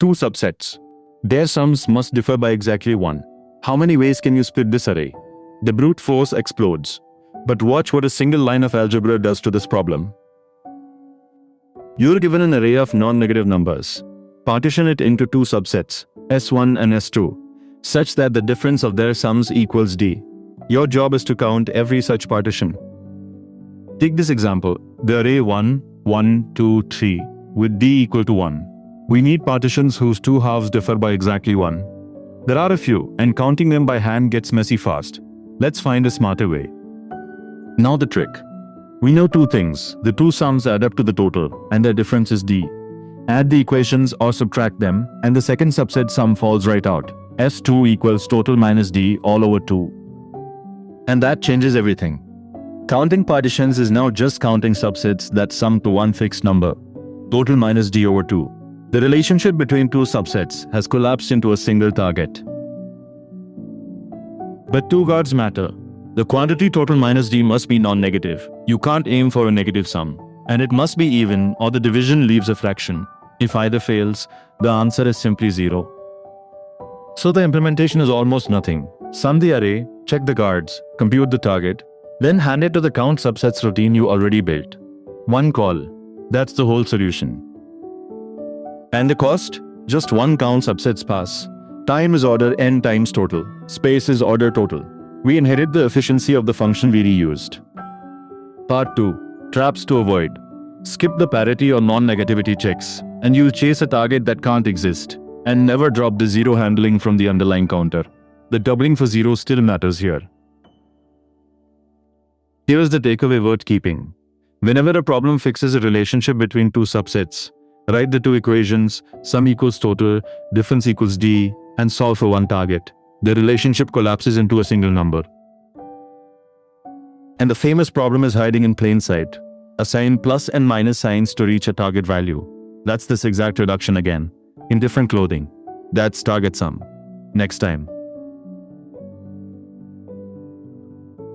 Two subsets. Their sums must differ by exactly 1. How many ways can you split this array? The brute force explodes. But watch what a single line of algebra does to this problem. You're given an array of non-negative numbers. Partition it into two subsets, S1 and S2, such that the difference of their sums equals D. Your job is to count every such partition. Take this example, the array 1, 1, 2, 3, with D equal to 1. We need partitions whose two halves differ by exactly 1. There are a few, and counting them by hand gets messy fast. Let's find a smarter way. Now the trick. We know two things. The two sums add up to the total, and their difference is D. Add the equations or subtract them, and the second subset sum falls right out. S2 equals total minus D all over 2. And that changes everything. Counting partitions is now just counting subsets that sum to one fixed number, total minus D over 2. The relationship between two subsets has collapsed into a single target. But two guards matter. The quantity total minus D must be non-negative. You can't aim for a negative sum. And it must be even, or the division leaves a fraction. If either fails, the answer is simply 0. So the implementation is almost nothing. Sum the array, check the guards, compute the target, then hand it to the count subsets routine you already built. One call. That's the whole solution. And the cost? Just one count subsets pass. Time is order n times total. Space is order total. We inherit the efficiency of the function we reused. Part 2. Traps to avoid. Skip the parity or non-negativity checks, and you'll chase a target that can't exist. And never drop the zero handling from the underlying counter. The doubling for 0 still matters here. Here's the takeaway worth keeping. Whenever a problem fixes a relationship between two subsets, write the two equations, sum equals total, difference equals D, and solve for one target. The relationship collapses into a single number. And the famous problem is hiding in plain sight. Assign plus and minus signs to reach a target value. That's this exact reduction again, in different clothing. That's target sum. Next time.